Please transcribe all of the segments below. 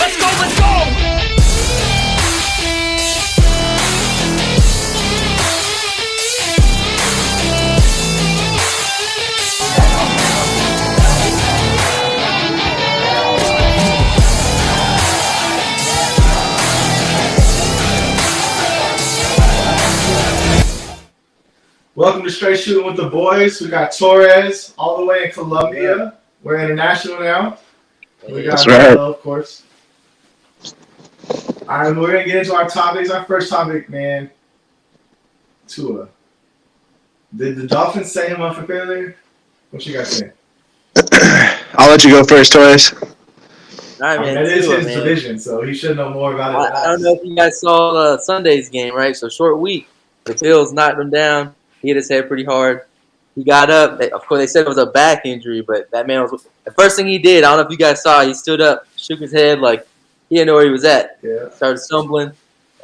Let's go, let's go! Welcome to Straight Shooting with the Boys. We got Torres all the way in Colombia. We're international now. We got That's right. Melo, of course. All right, we're going to get into our topics. Our first topic, man, Tua. Did the Dolphins set him up for failure? What you guys think? I'll let you go first, Torres. All right, man. That is Tua, his man. division, so he should know more about it. I don't know if you guys saw Sunday's game, right? So short week. The Bills knocked him down. He hit his head pretty hard. He got up. Of course, they said it was a back injury, but that man was – the first thing he did, I don't know if you guys saw, he stood up, shook his head like he didn't know where he was at. Yeah. Started stumbling.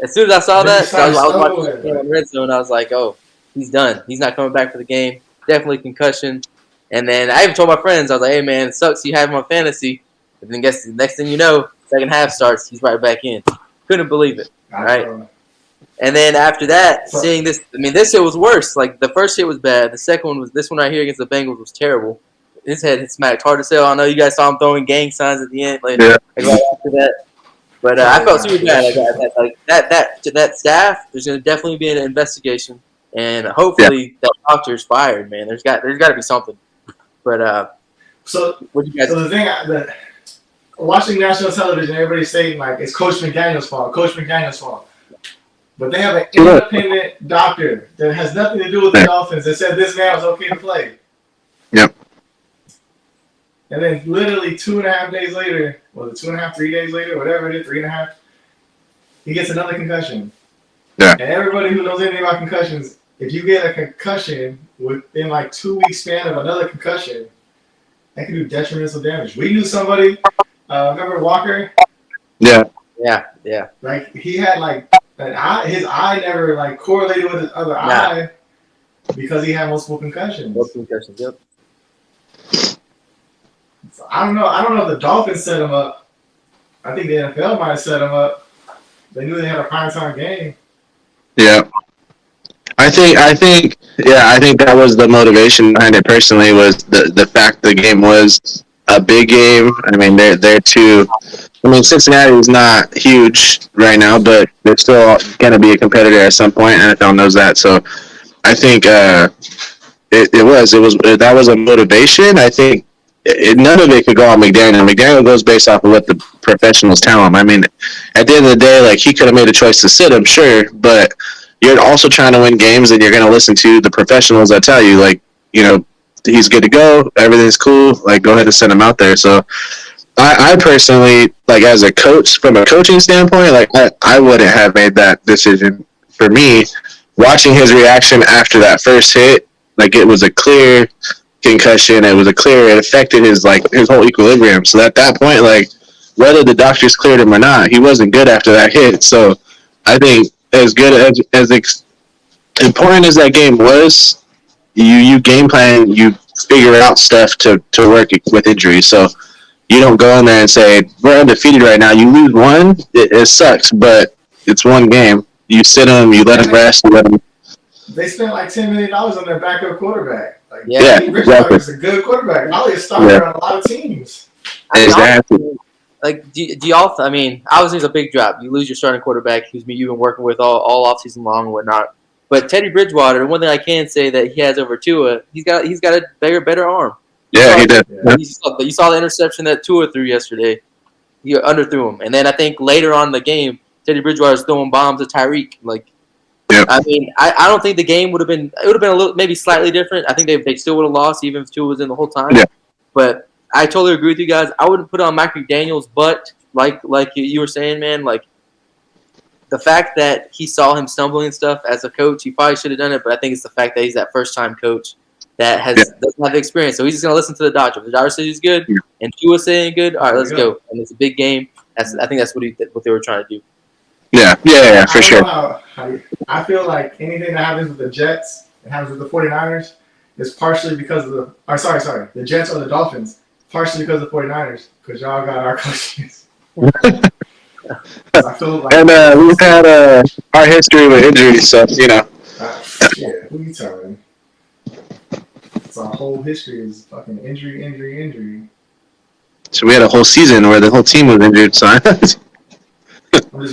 As soon as I saw that, I was watching the game on Red Zone, I was like, oh, he's done. He's not coming back for the game. Definitely concussion. And then I even told my friends, I was like, hey, man, it sucks you have him on fantasy. And then guess the next thing you know, second half starts, he's right back in. Couldn't believe it, right? And then after that, seeing this, I mean, this shit was worse. Like, the first hit was bad. The second one was, this one right here against the Bengals was terrible. His head hit smacked hard to sell. I know you guys saw him throwing gang signs at the end, like right after that. But I felt super bad. That staff, there's going to definitely be an investigation. And hopefully that doctor's fired, man. There's got to be something. But so what do you guys? So the thing, watching national television, everybody's saying like it's Coach McDaniel's fault. Coach McDaniel's fault. But they have an independent doctor that has nothing to do with the Dolphins that said this man was okay to play. Yep. And then literally 2.5 days later, was it 2.5, 3 days later, whatever it is, 3.5, he gets another concussion. Yeah. And everybody who knows anything about concussions, if you get a concussion within like 2 weeks span of another concussion, that can do detrimental damage. We knew somebody, remember Walker? Yeah. Yeah. Like he had like his eye never like correlated with his other eye because he had multiple concussions. Yep. So I don't know if the Dolphins set him up. I think the NFL might have set him up. They knew they had a primetime game. Yeah. I think that was the motivation behind it personally, was the fact the game was a big game. I mean, they're two. I mean, Cincinnati is not huge right now, but they're still going to be a competitor at some point. NFL knows that. So I think that was a motivation. I think none of it could go on McDaniel. McDaniel goes based off of what the professionals tell him. I mean, at the end of the day, like, he could have made a choice to sit him, sure, but you're also trying to win games, and you're going to listen to the professionals that tell you, like, you know, he's good to go, everything's cool, like, go ahead and send him out there. So I personally, like, as a coach, from a coaching standpoint, like, I wouldn't have made that decision. For me, watching his reaction after that first hit, like, it was a clear concussion. It affected his whole equilibrium. So at that point, like, whether the doctors cleared him or not, he wasn't good after that hit. So I think as good as important as that game was, you game plan, you figure out stuff to work with injuries. So you don't go in there and say, we're undefeated right now. You lose one, it sucks, but it's one game. You sit them, you let them rest, you let them. They spent like $10 million on their backup quarterback. Like, exactly. Is a good quarterback. Probably a starter on a lot of teams. Exactly. Like, do y'all? I mean, obviously it's a big drop. You lose your starting quarterback, who's you've been working with all offseason long and whatnot. But Teddy Bridgewater, one thing I can say that he has over Tua, he's got a better arm. Yeah, he did. Yeah. You saw the interception that Tua threw yesterday. He underthrew him, and then I think later on in the game, Teddy Bridgewater was throwing bombs at Tyreek. Like, I mean, I don't think the game would have been. It would have been a little, maybe slightly different. I think they still would have lost even if Tua was in the whole time. Yeah. But I totally agree with you guys. I wouldn't put it on Mike McDaniel's butt, like you were saying, man. Like, the fact that he saw him stumbling and stuff as a coach, he probably should have done it. But I think it's the fact that he's that first-time coach that doesn't have the experience. So he's just going to listen to the doctor. If the doctor says he's good and Tua's saying good, all right, let's go. And it's a big game. I think that's what they were trying to do. Yeah, for sure. I feel like anything that happens with the Jets and happens with the 49ers is partially because of the Jets or the Dolphins, partially because of the 49ers, because y'all got our coaches. I feel like And we've had our history with injuries, so yeah, who you telling? It's our whole history is fucking injury. So we had a whole season where the whole team was injured. So I'm just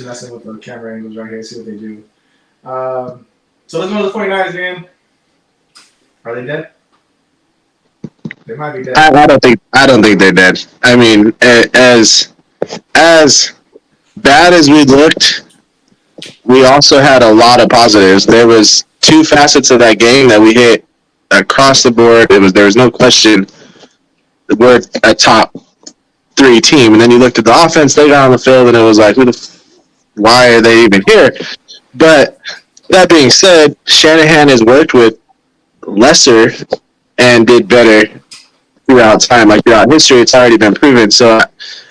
messing with the camera angles right here, see what they do. So let's go to the 49ers, man. Are they dead? They might be dead. I don't think they're dead. I mean, as bad as we looked, we also had a lot of positives. There was two facets of that game that we hit across the board. There was no question we're a top 3 team. And then you looked at the offense, they got on the field, and it was like, why are they even here? But that being said, Shanahan has worked with lesser and did better throughout time. Like throughout history, it's already been proven. So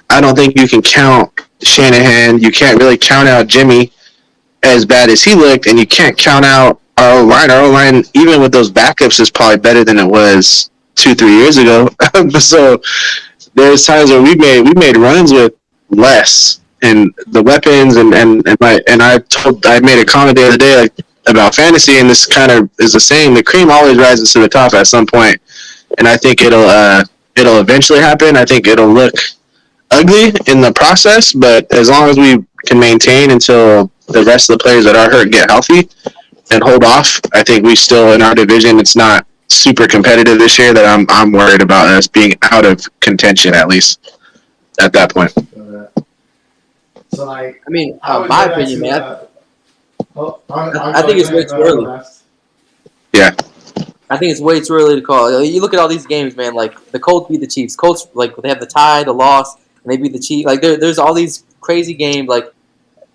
I don't think you can count Shanahan. You can't really count out Jimmy as bad as he looked, and you can't count out our O-line. Our O-line, even with those backups, is probably better than it was 2-3 years ago. So there's times where we made runs with less, and the weapons and I made a comment the other day like, about fantasy, and this kind of is the same. The cream always rises to the top at some point, and I think it'll eventually happen. I think it'll look ugly in the process, but as long as we can maintain until the rest of the players that are hurt get healthy and hold off, I think we still in our division. It's not super competitive this year that I'm worried about us being out of contention, at least at that point. So like, I mean, my opinion, man. I think it's way too early. Yeah. I think it's way too early to call. You look at all these games, man. Like the Colts beat the Chiefs. Colts, like they have the tie, the loss, and they beat the Chiefs. Like there's all these crazy games. Like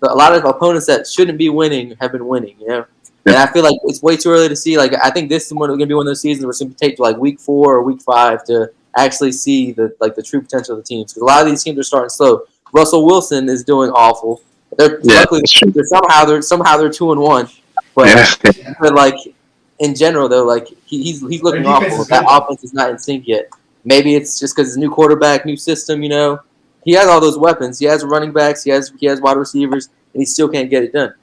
a lot of opponents that shouldn't be winning have been winning. You know, and I feel like it's way too early to see. Like I think this is going to be one of those seasons where it's going to take to like week 4 or week 5 to actually see the true potential of the teams. Because a lot of these teams are starting slow. Russell Wilson is doing awful. Luckily they're somehow they're 2-1, but like in general though, like he's looking awful. That offense is not in sync yet. Maybe it's just because it's a new quarterback, new system. You know, he has all those weapons. He has running backs. He has wide receivers, and he still can't get it done.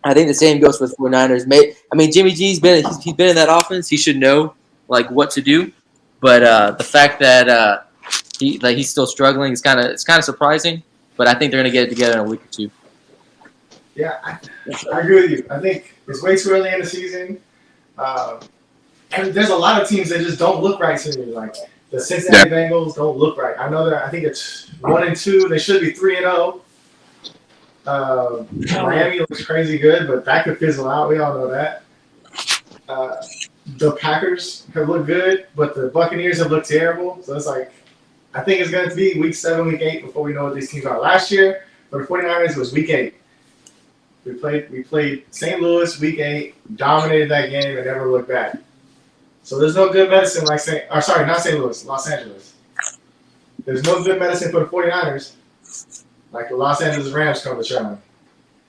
I think the same goes for the 49ers. I mean, Jimmy G's been in that offense. He should know like what to do. But the fact that he's still struggling is kind of surprising. But I think they're going to get it together in a week or 2. Yeah, I agree with you. I think it's way too early in the season. And there's a lot of teams that just don't look right to me. Like the Cincinnati Bengals don't look right. I think it's 1-2. They should be 3-0. Miami looks crazy good, but that could fizzle out. We all know that. The Packers have looked good, but the Buccaneers have looked terrible. So it's like, I think it's going to be week 7, week 8 before we know what these teams are. Last year, for the 49ers, was week 8. We played St. Louis week 8, dominated that game, and never looked back. So there's no good medicine like not St. Louis, Los Angeles. There's no good medicine for the 49ers like the Los Angeles Rams come to town.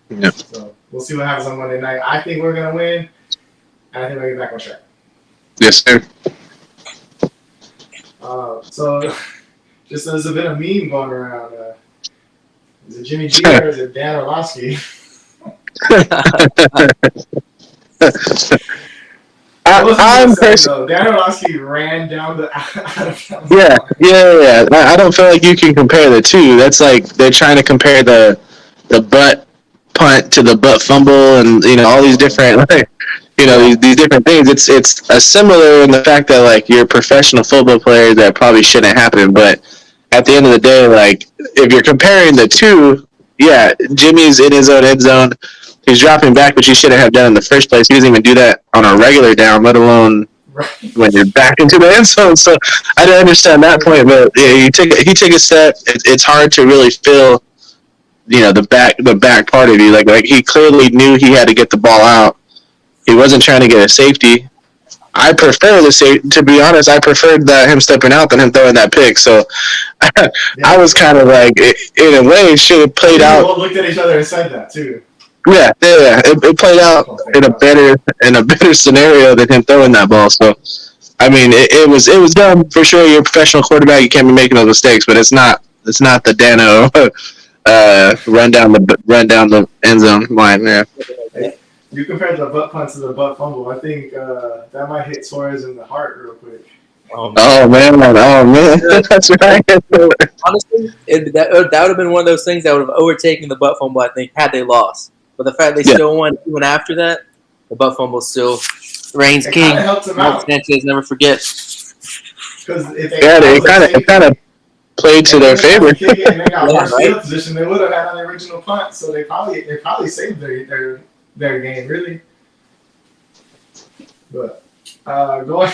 Yep. So we'll see what happens on Monday night. I think we're going to win, and I think we'll get back on track. Yes, sir. So just there's a bit of meme going around. Is it Jimmy G or is it Dan Orlovsky? I'm personally. Dan Orlovsky ran down the. Yeah. I don't feel like you can compare the two. That's like they're trying to compare the butt punt to the butt fumble, and all these different these different things. It's a similar in the fact that like you're professional football players that probably shouldn't happen, but at the end of the day, like if you're comparing the two, yeah, Jimmy's in his own end zone. He's dropping back, which he shouldn't have done in the first place. He doesn't even do that on a regular down, let alone when you're back into the end zone. So I don't understand that point, but yeah, he took a step. It's hard to really feel, the back part of you. Like he clearly knew he had to get the ball out. He wasn't trying to get a safety. I prefer to be honest, I preferred him stepping out than him throwing that pick. So I was kind of like, in a way, should have played out. We all looked at each other and said that too. Yeah. It played out in a better scenario than him throwing that ball. So, I mean, it was dumb for sure. You're a professional quarterback. You can't be making those mistakes, but it's not the Dano run down the end zone line. Yeah. You compared the butt punt to the butt fumble. I think that might hit Suarez in the heart real quick. Oh man, that's right. Honestly, that would have been one of those things that would have overtaken the butt fumble, I think, had they lost. But the fact they still won even after that, the butt fumble still reigns king. Helped them out. Sanchez never forget. Because if it kind of played to their favor. And they got worse field position, they would have had on the original punt. So they probably saved their game really. But going.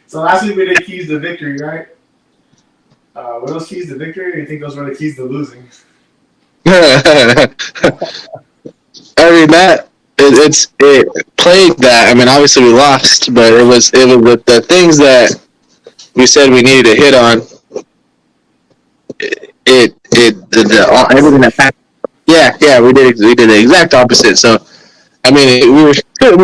So last week we did keys to victory, right? Were those keys to victory, or do you think those were the keys to losing? I mean it played that. I mean, obviously we lost, but it was with the things that we said we needed to hit on. Everything that happened. Yeah, we did the exact opposite. So, I mean, we were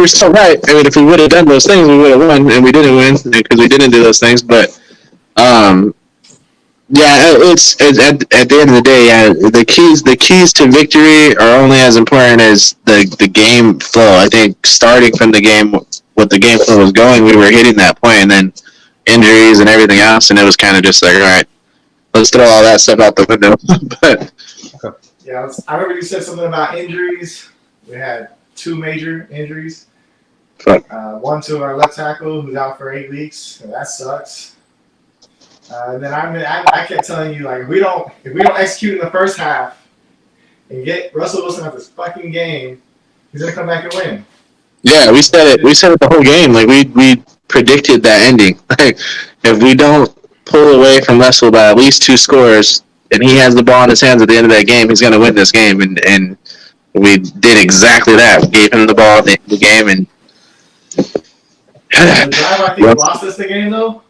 still right. I mean, if we would have done those things, we would have won, and we didn't win because we didn't do those things. But, it's at the end of the day, the keys to victory are only as important as the game flow. I think starting from the game, what the game flow was going, we were hitting that point, and then injuries and everything else, and it was kind of just like, all right, let's throw all that stuff out the window. But yeah, I remember you said something about injuries. We had 2 major injuries. One to our left tackle, who's out for 8 weeks. So that sucks. And then I kept telling you, like, if we don't execute in the first half and get Russell Wilson out this fucking game, he's gonna come back and win. Yeah, we said it the whole game. Like we predicted that ending. Like, if we don't pull away from Russell by at least 2 scores, and he has the ball in his hands at the end of that game, he's gonna win this game. And we did exactly that. We gave him the ball at the end of the game, and the drive I think lost us the game though.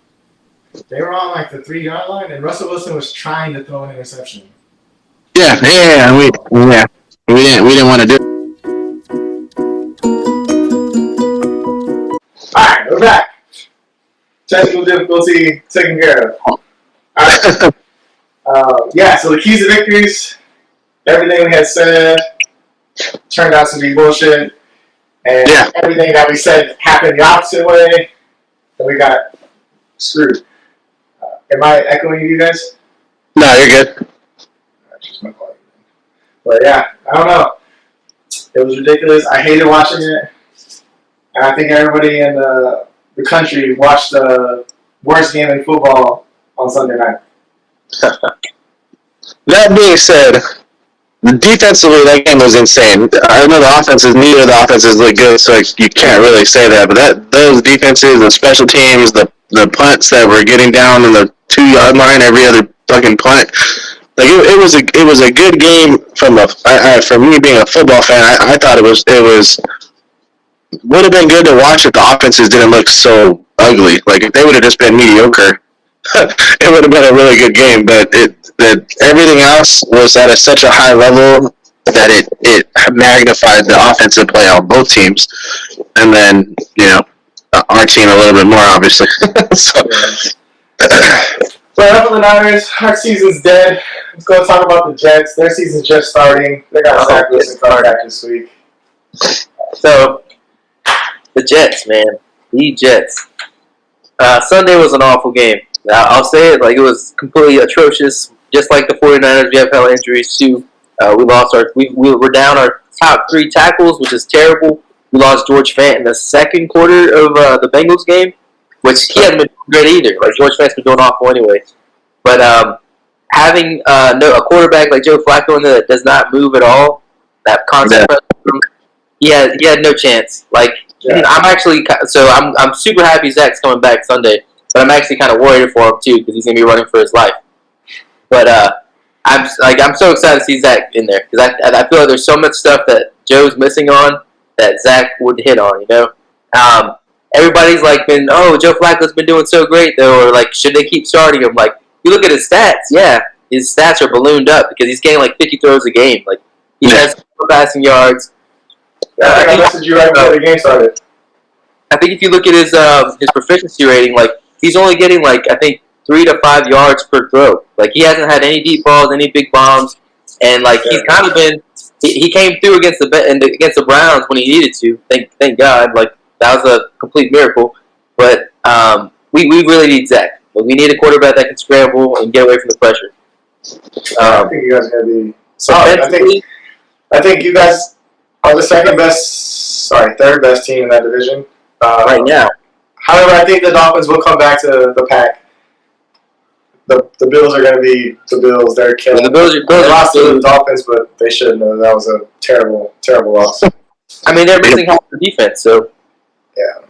They were on like the 3-yard line, and Russell Wilson was trying to throw an interception. Yeah. We didn't want to do it. All right, we're back. Technical difficulty taken care of. All right. So the keys to victories, everything we had said turned out to be bullshit, and everything that we said happened the opposite way, and we got screwed. Am I echoing you guys? No, you're good. But yeah, I don't know. It was ridiculous. I hated watching it. And I think everybody in the country watched the worst game in football on Sunday night. That being said, defensively, that game was insane. I know neither of the offenses look good, so you can't really say that. But those defenses, the special teams, the punts that were getting down on the 2-yard line every other fucking punt, like it was a good game from me being a football fan. I thought it would have been good to watch if the offenses didn't look so ugly. Like if they would have just been mediocre, it would have been a really good game. But everything else was at such a high level that it magnified the offensive play on both teams, and then our team a little bit more, obviously. So enough of the Niners. Our season's dead. Let's go talk about the Jets. Their season's just starting. They got Zach Wilson coming back this week. So the Jets, man, the Jets. Sunday was an awful game. I'll say it, like it was completely atrocious. Just like the 49ers, we have hella injuries too. We were down our top 3 tackles, which is terrible. We lost George Fant in the second quarter of the Bengals game, which he hadn't been great either. Like George Fant's been going awful anyway. But having a quarterback like Joe Flacco in there that does not move at all, that concept, he had no chance. Like I'm super happy Zach's coming back Sunday, but I'm actually kind of worried for him too because he's gonna be running for his life. But I'm so excited to see Zach in there because I feel like there's so much stuff that Joe's missing on that Zach would hit on. Everybody's like Joe Flacco's been doing so great though, or like should they keep starting him? Like you look at his stats, his stats are ballooned up because he's getting like 50 throws a game. Like he has 4 passing yards. I messaged you right before the game started. I think if you look at his proficiency rating, like he's only getting like I think 3 to 5 yards per throw. Like he hasn't had any deep balls, any big bombs. and like he's kind of been. He came through against the Browns when he needed to. Thank God. Like that was a complete miracle. But we really need Zach. We need a quarterback that can scramble and get away from the pressure. I think you guys are going to be solid. I think you guys are the third best team in that division right now. However, I think the Dolphins will come back to the pack. The Bills are going to be the Bills. They're killing. The Bills they lost to the Dolphins, but they shouldn't have. That was a terrible loss. I mean, they're missing half the defense, so yeah.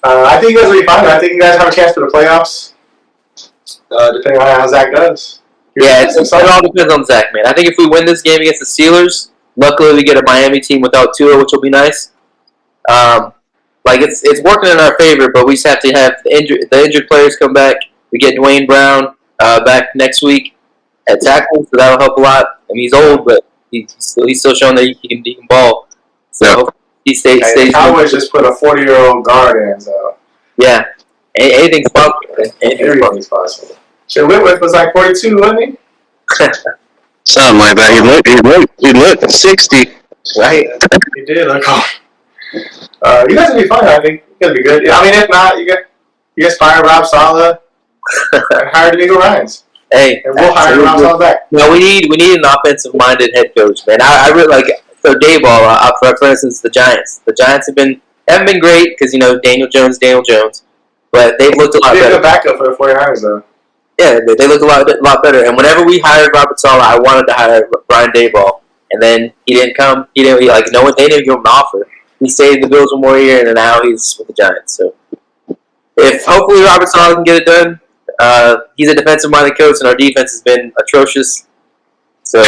I think you guys will be fine. I think you guys have a chance for the playoffs, depending on how Zach does. It all depends on Zach, man. I think if we win this game against the Steelers, luckily we get a Miami team without Tua, which will be nice. It's working in our favor, but we just have to have the injured players come back. We get Dwayne Brown back next week at tackle, so that'll help a lot. I mean, he's old, but he's still showing that he can ball. So he stays. The Cowboys just put a 40-year-old guard in, so yeah, anything's possible. Everything's possible. Shit, Whitworth was like 42, wasn't he? Something like that. He looked 60. Right. He did look old. You guys will be fine. I think you guys will be good. I mean, if not, you guys fire Rob Saleh and hire D'Amico Ryans. Hey, and we'll hire Rob Saleh back. No, we need an offensive-minded head coach, man. I really like so Daboll. For instance, the Giants. The Giants haven't been great because Daniel Jones, but they've looked a lot better. They're a backup for the 49ers, though. Yeah, they look a lot better. And whenever we hired Robert Saleh, I wanted to hire Brian Daboll, and then he didn't come. They didn't give him an offer. He stayed in the Bills one more year, and now he's with the Giants. So, if hopefully Robert Saleh can get it done, he's a defensive-minded coach, and our defense has been atrocious. So,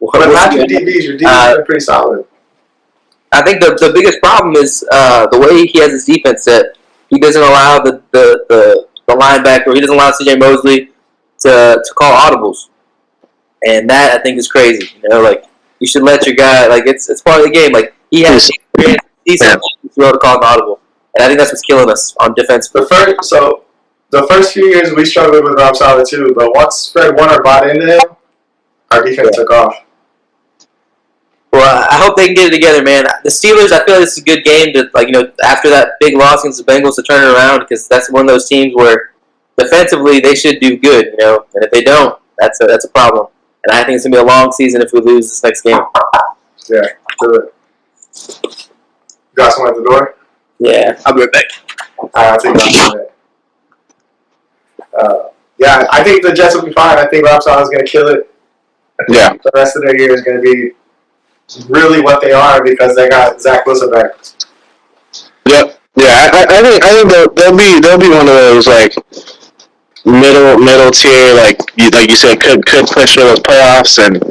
but not your DBs. Your DBs are pretty solid. I think the biggest problem is the way he has his defense set. He doesn't allow the linebacker. He doesn't allow C.J. Mosley to call audibles, and that I think is crazy. You should let your guy. It's part of the game. He has experience. He's to call an audible, and I think that's what's killing us on defense. The first few years we struggled with Rob Saleh too, but once Fred Warner bought into him, our defense took off. Well, I hope they can get it together, man. The Steelers, I feel like this is a good game to, after that big loss against the Bengals to turn it around, because that's one of those teams where defensively they should do good, and if they don't, that's a problem. And I think it's gonna be a long season if we lose this next game. Yeah, do it. You got someone at the door? Yeah, I'll be right back. I'll take that. Yeah, I think the Jets will be fine. I think Rob Saleh is going to kill it. Yeah. The rest of their year is going to be really what they are because they got Zach Wilson back. Yep. Yeah, I think they'll be one of those middle tier like you said could push for those playoffs, and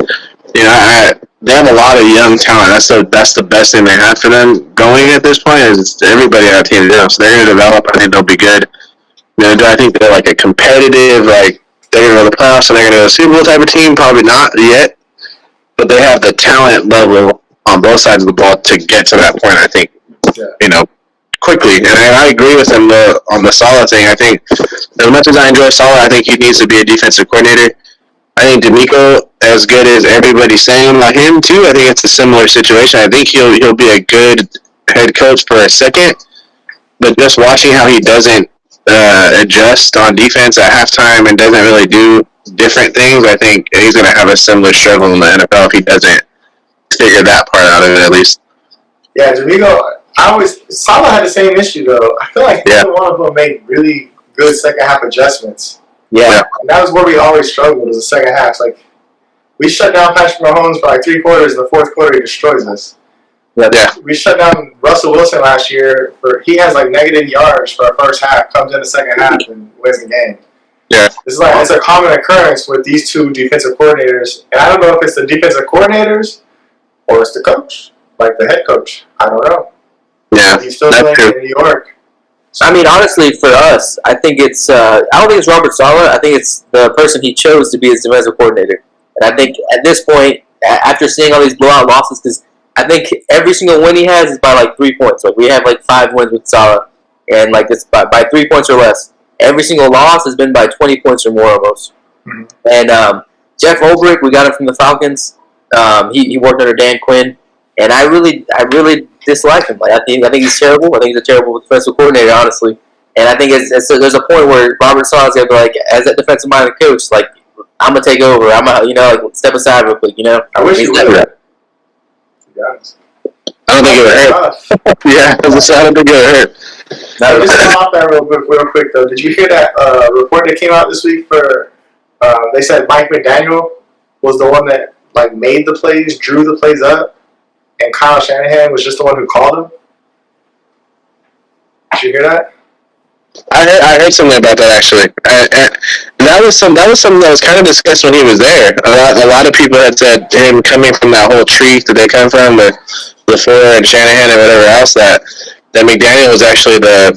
they have a lot of young talent. That's the best thing they have for them going at this point is everybody on the team so they're going to develop. I think they'll be good. I think they're a competitive, they're going to go to the playoffs and they're going to go to the Super Bowl type of team. Probably not yet, but they have the talent level on both sides of the ball to get to that point, I think, quickly. And I agree with him on the Saleh thing. I think as much as I enjoy Saleh, I think he needs to be a defensive coordinator. I think D'Amico, as good as everybody's saying about him, too, I think it's a similar situation. I think he'll be a good head coach for a second, but just watching how he doesn't adjust on defense at halftime and doesn't really do different things, I think he's going to have a similar struggle in the NFL if he doesn't figure that part out of it at least. Yeah, D'Amico, Saleh had the same issue though. I feel like neither one of them made really good second half adjustments. Yeah. And that was where we always struggled was the second half. We shut down Patrick Mahomes for 3 quarters, and the fourth quarter he destroys us. Yeah. We shut down Russell Wilson last year. He has negative yards for our first half, comes in the second half and wins the game. Yeah. It's a common occurrence with these two defensive coordinators. And I don't know if it's the defensive coordinators or it's the coach, the head coach. I don't know. Yeah. He's still playing in New York. I mean, honestly, for us, I think it's I don't think it's Robert Saleh. I think it's the person he chose to be his defensive coordinator. And I think at this point, after seeing all these blowout losses, because I think every single win he has is by 3 points. We have 5 wins with Saleh, and it's by 3 points or less. Every single loss has been by 20 points or more almost. Mm-hmm. And Jeff Ulbrich, we got him from the Falcons. He worked under Dan Quinn, and I really dislike him. Like I think he's terrible. I think he's a terrible defensive coordinator, honestly. And I think there's a point where Robert Sala's gonna be like, as that defensive minded coach, like I'm gonna take over. I'm gonna, like step aside real quick. I wish he would. To be honest. I don't think it would hurt. Yeah, I don't think it would hurt. Just come off that real quick though. Did you hear that report that came out this week for? They said Mike McDaniel was the one that like made the plays, drew the plays up, and Kyle Shanahan was just the one who called them. Did you hear that? I heard something about that actually. That was something that was kind of discussed when he was there. A lot of people had said him coming from that whole tree that they come from, with LaFleur and Shanahan and whatever else, that McDaniel was actually the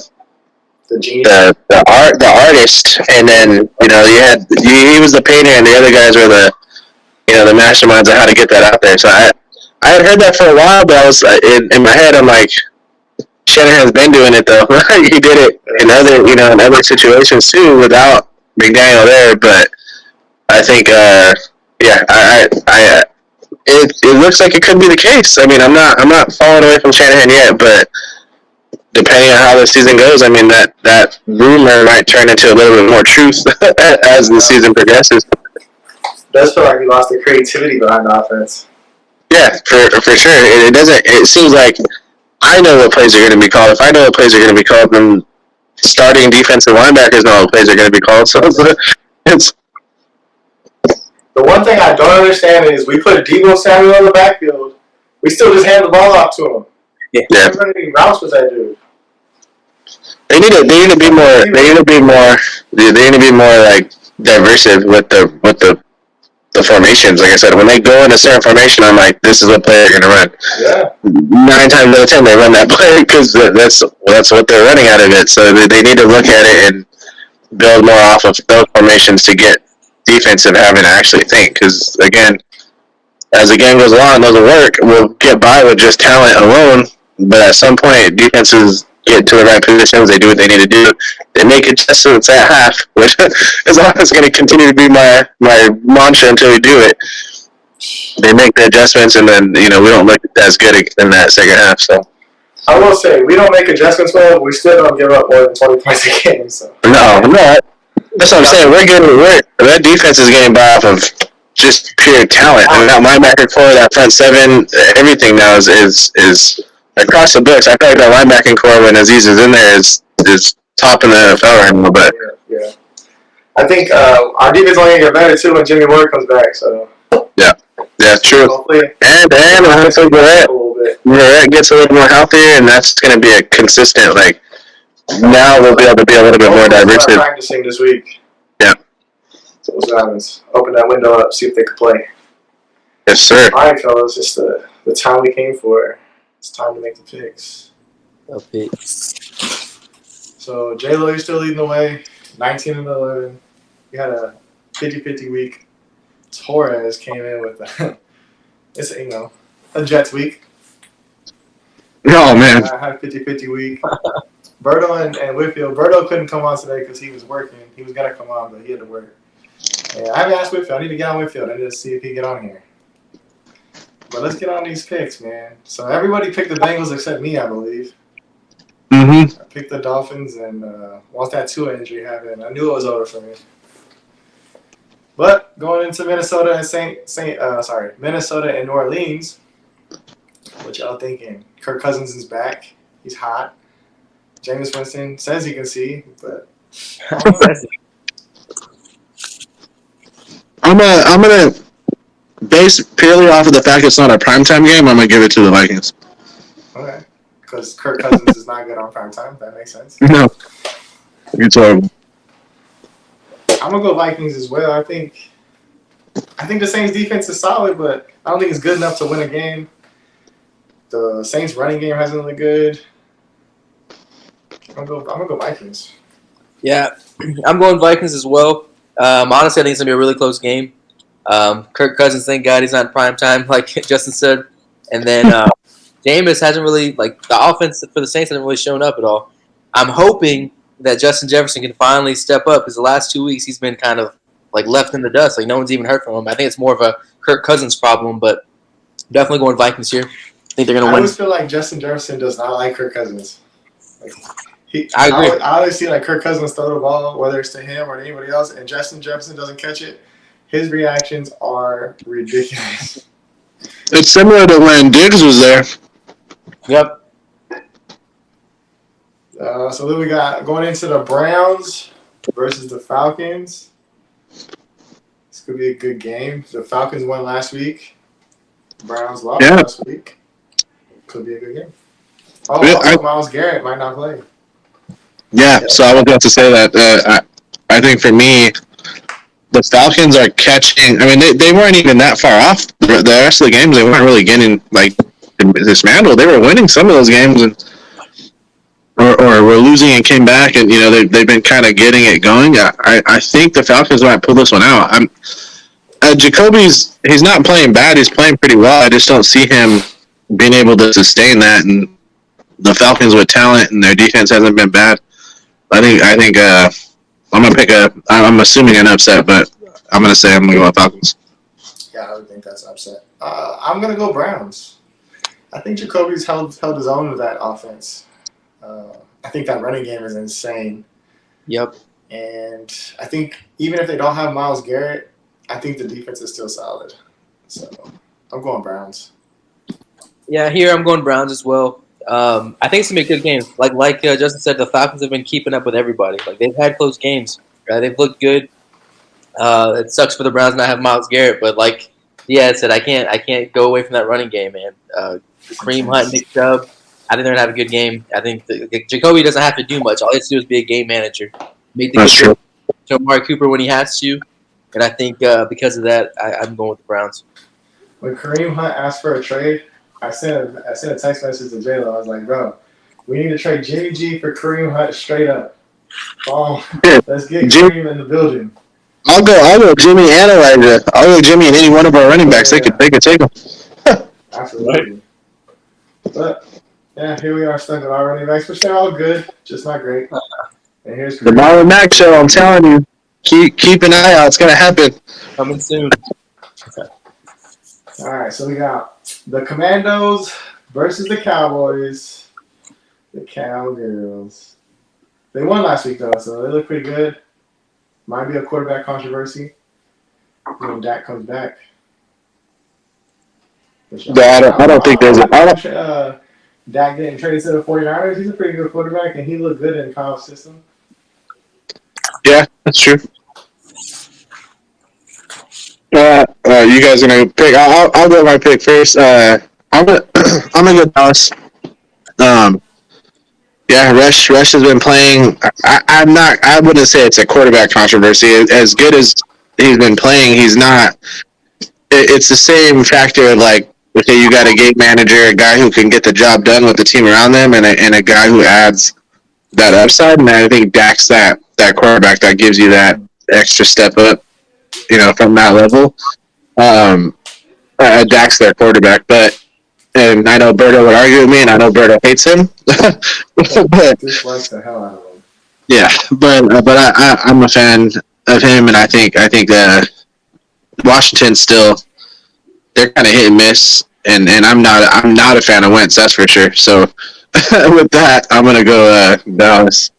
artist, and then he was the painter, and the other guys were the masterminds of how to get that out there. So I had heard that for a while, but I was in my head, I'm like, Shanahan's been doing it though. He did it in other situations too without McDaniel there. But I think it looks like it could be the case. I mean, I'm not falling away from Shanahan yet, but depending on how the season goes, I mean that rumor might turn into a little bit more truth as the season progresses. It does feel like we lost the creativity behind the offense. Yeah, for sure. It doesn't. It seems like I know what plays are going to be called. If I know what plays are going to be called, then starting defensive linebackers know what plays are going to be called. So it's the one thing I don't understand is we put Deebo Samuel in the backfield. We still just hand the ball off to him. Yeah. We're running any routes with that dude. They need to be more like diversive with the formations. Like I said, when they go in a certain formation, I'm like, this is what play they're gonna run. Yeah. 9 times out of 10, they run that play because that's what they're running out of it. So they need to look at it and build more off of those formations to get defensive having to actually think. Because again, as the game goes along, it doesn't work. We'll get by with just talent alone, but at some point, defenses get to the right positions. They do what they need to do. They make adjustments at half, which is always going to continue to be my mantra until we do it. They make the adjustments, and then we don't look as good in that second half. So I will say we don't make adjustments well, but we still don't give up more than 20 points a game. So no, that's what I'm saying. That defense is getting by off of just pure talent. I mean, that linebacker core, that front seven, everything now is across the books. I feel like that linebacking core when Aziz is in there is top in the NFL right now. But yeah. I think our defense only get better too when Jimmy Ward comes back. So yeah, true. Hopefully, and hopefully Barrett gets a little more healthier, and that's going to be a consistent. Like now we'll be able to be a little bit more diverse. Practicing this week. Yeah. So we'll see what happens. Open that window up, see if they can play. Yes, sir. All right, fellas, it's the time we came for. It's time to make the picks. No picks. So, J-Lo, you're still leading the way. 19-11. You had a 50-50 week. Torres came in with a Jets week. Oh, man. I had a 50-50 week. Berto and Whitfield. Berto couldn't come on today because he was working. He was going to come on, but he had to work. Yeah, I haven't asked Whitfield. I need to get on Whitfield. I need to see if he can get on here. But let's get on these picks, man. So everybody picked the Bengals except me, I believe. Mm-hmm. I picked the Dolphins, and once that Tua injury happened, I knew it was over for me. But going into Minnesota and Minnesota and New Orleans, what y'all thinking? Kirk Cousins is back. He's hot. Jameis Winston says he can see, but I'm gonna base purely off of the fact it's not a primetime game. I'm gonna give it to the Vikings. okay, because Kirk Cousins is not good on primetime. That makes sense. No, it's horrible. I'm gonna go Vikings as well. I think the Saints defense is solid, but I don't think it's good enough to win a game. The Saints running game hasn't looked good. I'm gonna go Vikings. Yeah, I'm going Vikings as well. Honestly, I think it's going to be a really close game. Kirk Cousins, thank God he's not in prime time, like Justin said. And then Jameis hasn't really, the offense for the Saints hasn't really shown up at all. I'm hoping that Justin Jefferson can finally step up because the last 2 weeks he's been kind of like left in the dust. Like no one's even heard from him. I think it's more of a Kirk Cousins problem, but definitely going Vikings here. I think they're I gonna win. always feel like Justin Jefferson does not like Kirk Cousins. Like, I agree. I always see like Kirk Cousins throw the ball, whether it's to him or to anybody else, and Justin Jefferson doesn't catch it. His reactions are ridiculous. It's similar to when Diggs was there. Yep. So then we got going into the Browns versus the Falcons. This could be a good game. The Falcons won last week. Browns lost last week. Could be a good game. Oh, also Myles Garrett might not play. Yeah, so I was about to say that. I think for me, the Falcons are catching. I mean, they weren't even that far off. The rest of the games, they weren't really getting like dismantled. They were winning some of those games, or were losing and came back, and they've been kind of getting it going. I think the Falcons might pull this one out. Jacoby's he's not playing bad. He's playing pretty well. I just don't see him being able to sustain that. And the Falcons with talent and their defense hasn't been bad. I think I'm gonna pick I'm assuming an upset, but I'm gonna say I'm gonna go with Falcons. Yeah, I would think that's an upset. I'm gonna go Browns. I think Jacoby's held his own with that offense. I think that running game is insane. Yep. And I think even if they don't have Myles Garrett, I think the defense is still solid. So I'm going Browns. Yeah, here I'm going Browns as well. I think it's gonna be a good game. Like Justin said, the Falcons have been keeping up with everybody. Like they've had close games. Right? They've looked good. It sucks for the Browns not have Myles Garrett, but like said, I can't go away from that running game, man. Kareem Hunt, Nick Chubb. I think they're gonna have a good game. I think Jacoby doesn't have to do much. All he has to do is be a game manager. Make the That's true. to Amari Cooper when he has to, and I think because of that, I'm going with the Browns. When Kareem Hunt asked for a trade, I sent a text message to J-Lo. I was like, bro, we need to trade Jimmy G for Kareem Hunt straight up. Oh, let's get Kareem in the building. I'll go Jimmy and Elijah. I'll go Jimmy and any one of our running backs. They could take them. Absolutely. But yeah, here we are stuck with our running backs, which they're all good, just not great. And here's The Marlon Mack show. I'm telling you, keep an eye out. It's gonna happen. Coming soon. All right, so we got the Commandos versus the Cowboys. The Cowgirls. They won last week, though, so they look pretty good. Might be a quarterback controversy when Dak comes back. I don't think there's a. Dak getting traded to the 49ers. He's a pretty good quarterback, and he looked good in Kyle's system. Yeah, that's true. You guys gonna pick? I'll go my pick first. I'm gonna go Dallas. Yeah, Rush has been playing. I wouldn't say it's a quarterback controversy. As good as he's been playing, he's not. It's the same factor of like, okay, you got a game manager, a guy who can get the job done with the team around them, and a guy who adds that upside. And I think Dak's that quarterback that gives you that extra step up, from that level. Dak's their quarterback, and I know Berto would argue with me, and I know Berto hates him. But, Dislikes the hell out of him. yeah, but I'm a fan of him, and I think Washington still, they're kind of hit and miss, and I'm not a fan of Wentz, that's for sure. So with that, I'm gonna go Dallas.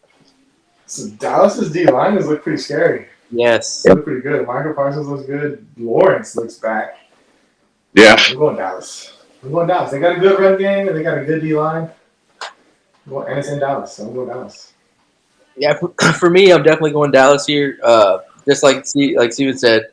So Dallas's D line has looked pretty scary. Yes. They look pretty good. Michael Parsons looks good. Lawrence looks back. Yeah. I'm going Dallas. They got a good run game, and they got a good D line. And it's in Dallas, so I'm going Dallas. Yeah, for me, I'm definitely going Dallas here. Just like Steven said,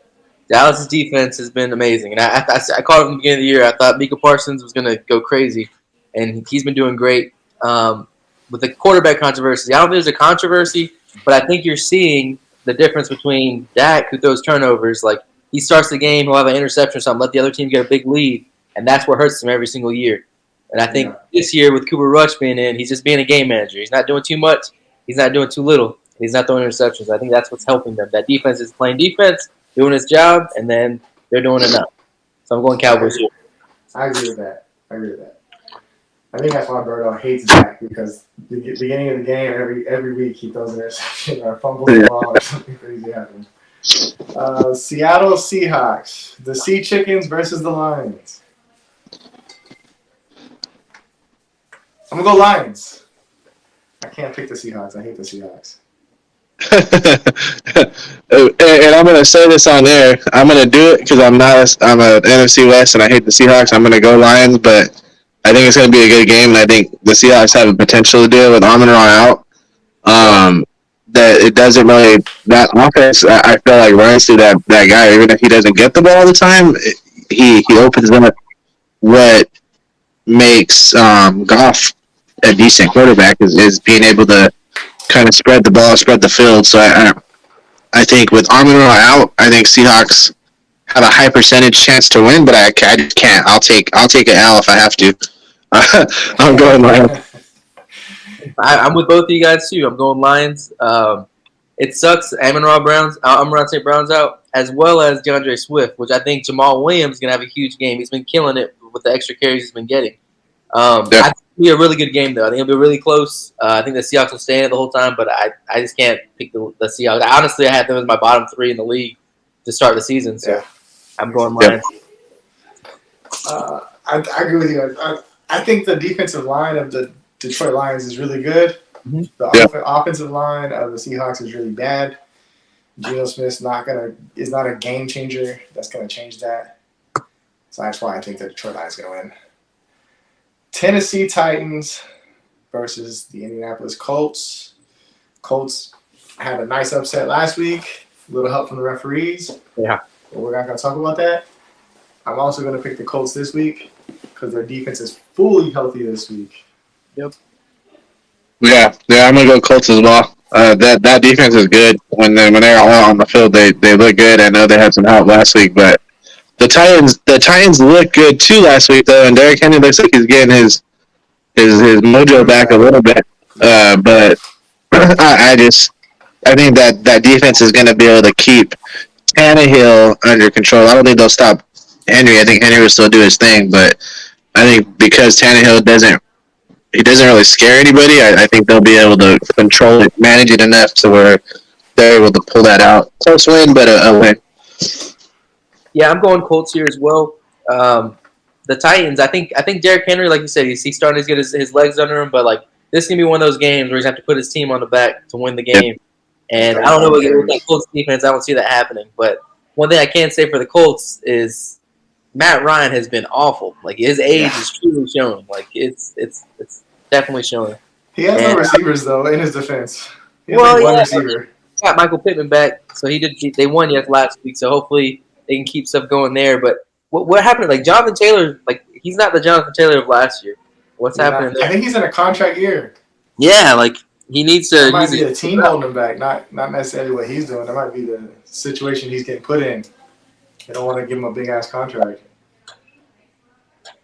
Dallas' defense has been amazing. And I called it from the beginning of the year. I thought Micah Parsons was going to go crazy, and he's been doing great. With the quarterback controversy, I don't think there's a controversy, but I think you're seeing the difference between Dak, who throws turnovers. Like, he starts the game, he'll have an interception or something, let the other team get a big lead, and that's what hurts him every single year. And I think this year with Cooper Rush being in, he's just being a game manager. He's not doing too much. He's not doing too little. He's not throwing interceptions. I think that's what's helping them. That defense is playing defense, doing its job, and then they're doing enough. So I'm going Cowboys here. I agree with that. I think that's why Berto hates Dak, because the beginning of the game, every week he throws an interception or fumbles the ball or something crazy happens. Seattle Seahawks, the Sea Chickens versus the Lions. I'm gonna go Lions. I can't pick the Seahawks. I hate the Seahawks. And I'm gonna say this on air. I'm gonna do it because I'm a NFC West and I hate the Seahawks. I'm gonna go Lions, but I think it's gonna be a good game, and I think the Seahawks have a potential to do it with Amon-Ra out. That it doesn't really that offense. I feel like runs through that guy, even if he doesn't get the ball all the time. He opens up what makes Goff a decent quarterback is being able to kind of spread the ball, spread the field. So I think with Amon-Ra out, I think Seahawks have a high percentage chance to win, but I just can't. I'll take an L if I have to. I'm going Lions. I'm with both of you guys too. I'm going Lions. It sucks. Amon-Ra St. Brown's out, as well as DeAndre Swift, which I think Jamal Williams is gonna have a huge game. He's been killing it with the extra carries he's been getting. I think it'll be a really good game, though. I think it'll be really close. I think the Seahawks will stay in it the whole time, but I just can't pick the Seahawks. Honestly, I had them as my bottom 3 in the league to start the season, so I'm going Lions. I agree with you. I think the defensive line of the Detroit Lions is really good. Mm-hmm. The offensive line of the Seahawks is really bad. Geno Smith's is not a game changer. That's gonna change that. So that's why I think the Detroit Lions gonna win. Tennessee Titans versus the Indianapolis Colts. Colts had a nice upset last week. A little help from the referees. Yeah. But we're not gonna talk about that. I'm also gonna pick the Colts this week because their defense is fully healthy this week. Yep. Yeah, I'm gonna go Colts as well. That defense is good when they're all on the field. They look good. I know they had some help last week, but the Titans look good too last week though, and Derrick Henry looks like he's getting his mojo back a little bit. But I think that defense is going to be able to keep Tannehill under control. I don't think they'll stop Henry. I think Henry will still do his thing, but I think because Tannehill doesn't really scare anybody, I think they'll be able to control it, manage it enough to where they're able to pull that out. Close win, but a win. Yeah, I'm going Colts here as well. The Titans, I think Derrick Henry, like you said, he's starting to get his legs under him, but like this is gonna be one of those games where he's gonna have to put his team on the back to win the game. And I don't know with that Colts defense, I don't see that happening. But one thing I can say for the Colts is Matt Ryan has been awful. Like his age is truly showing. Like it's definitely showing. He has no receivers though in his defense. He has one receiver. Got Michael Pittman back, so they won last week. So hopefully they can keep stuff going there. But what happened? Like Jonathan Taylor, like he's not the Jonathan Taylor of last year. What's happening there? I think he's in a contract year. Yeah, like he needs to. It might be the team holding him back, not necessarily what he's doing. That might be the situation he's getting put in. They don't want to give him a big ass contract.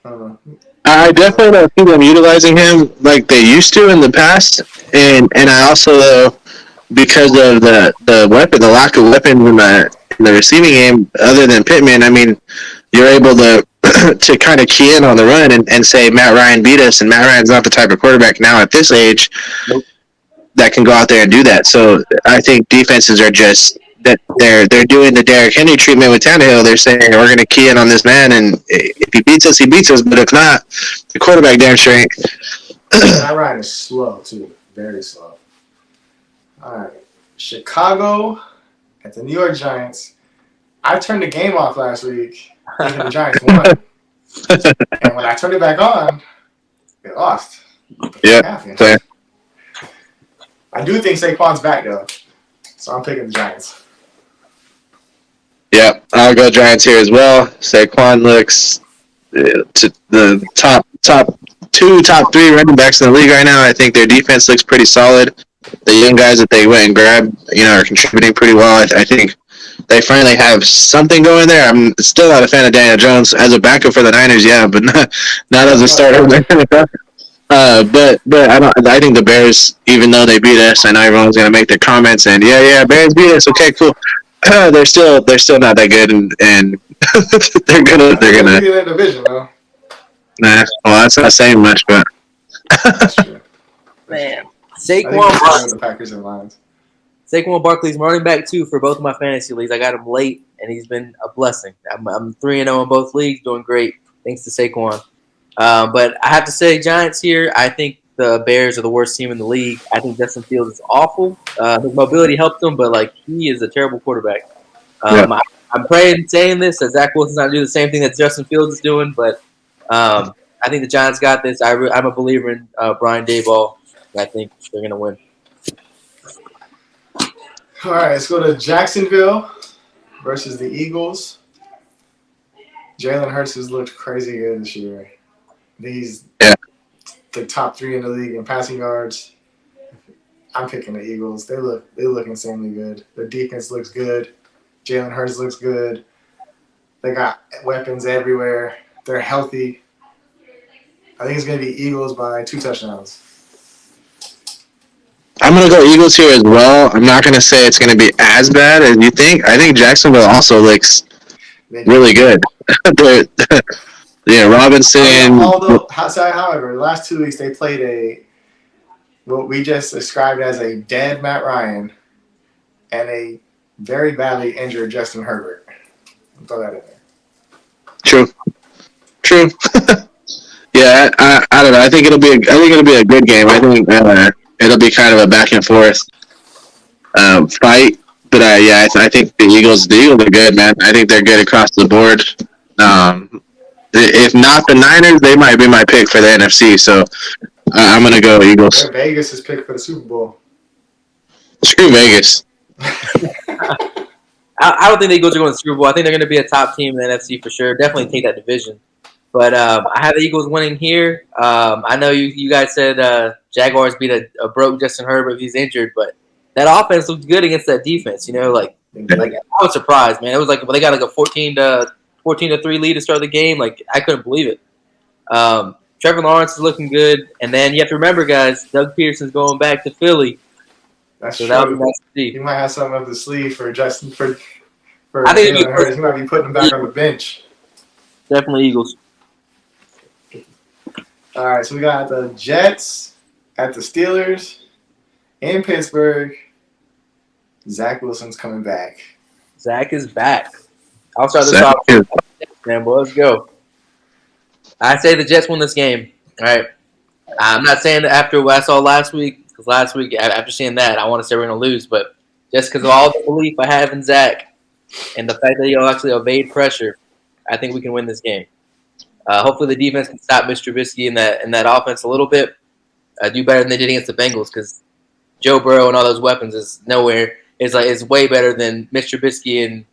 I don't know. I definitely don't see them utilizing him like they used to in the past, and I also because of the lack of weapons in the receiving game other than Pittman. I mean, you're able to kind of key in on the run and say Matt Ryan beat us, and Matt Ryan's not the type of quarterback now at this age that can go out there and do that. So I think defenses are just that they're doing the Derrick Henry treatment with Tannehill. They're saying we're going to key in on this man, and if he beats us, he beats us. But if not, the quarterback damn straight. Matt Ryan is slow too, very slow. All right, Chicago at the New York Giants. I turned the game off last week. Thinking the Giants won. And when I turned it back on, they lost. Yeah. I do think Saquon's back though, so I'm picking the Giants. Yeah, I'll go Giants here as well. Saquon looks to the top 3 running backs in the league right now. I think their defense looks pretty solid. The young guys that they went and grabbed, are contributing pretty well. I think they finally have something going there. I'm still not a fan of Daniel Jones as a backup for the Niners, but not as a starter. But I think the Bears, even though they beat us, I know everyone's gonna make their comments and Bears beat us. Okay, cool. They're still not that good, and they're gonna be in that division though. Nah, well that's not saying much, but That's true. Man, I think Saquon the Packers and Lions. Saquon Barkley's my running back too for both of my fantasy leagues. I got him late, and he's been a blessing. I'm 3-0 in both leagues, doing great thanks to Saquon. But I have to say, Giants here. I think the Bears are the worst team in the league. I think Justin Fields is awful. His mobility helped him, but like he is a terrible quarterback. I'm praying saying this that Zach Wilson's not doing the same thing that Justin Fields is doing, but I think the Giants got this. I'm a believer in Brian Daboll. I think they're going to win. All right, let's go to Jacksonville versus the Eagles. Jalen Hurts has looked crazy good this year. He's the top 3 in the league in passing yards. I'm picking the Eagles. They look insanely good. Their defense looks good. Jalen Hurts looks good. They got weapons everywhere. They're healthy. I think it's going to be Eagles by 2 touchdowns. I'm going to go Eagles here as well. I'm not going to say it's going to be as bad as you think. I think Jacksonville also looks really good. Robinson. However, the last 2 weeks they played what we just described as a dead Matt Ryan and a very badly injured Justin Herbert. I'll throw that in there. True. Yeah, I don't know. I think it'll be a good game. I think it'll be kind of a back and forth fight. But I think the Eagles are good, man. I think they're good across the board. If not the Niners, they might be my pick for the NFC. So I'm gonna go Eagles. Vegas is picked for the Super Bowl. Screw Vegas. I don't think the Eagles are going to the Super Bowl. I think they're going to be a top team in the NFC for sure. Definitely take that division. But I have the Eagles winning here. I know you guys said Jaguars beat a broke Justin Herbert if he's injured, but that offense looked good against that defense. You know, like I was surprised, man. It was like they got like a 14-3 lead to start the game. Like I couldn't believe it. Trevor Lawrence is looking good, and then you have to remember, guys, Doug Peterson's going back to Philly. That's so true. that would be nice to see. He might have something up the sleeve for Justin. For I think Jalen Hurts. He might be putting him back on the bench. Definitely Eagles. All right, so we got the Jets at the Steelers in Pittsburgh. Zach Wilson's coming back. Zach is back. I'll start this off. Man, boy, let's go. I say the Jets win this game. All right. I'm not saying that after what I saw last week, because last week, after seeing that, I want to say we're going to lose. But just because of all the belief I have in Zach and the fact that he'll actually evade pressure, I think we can win this game. Hopefully the defense can stop Mr. Trubisky in that offense a little bit. Do better than they did against the Bengals because Joe Burrow and all those weapons is nowhere. It's way better than Mr. Trubisky and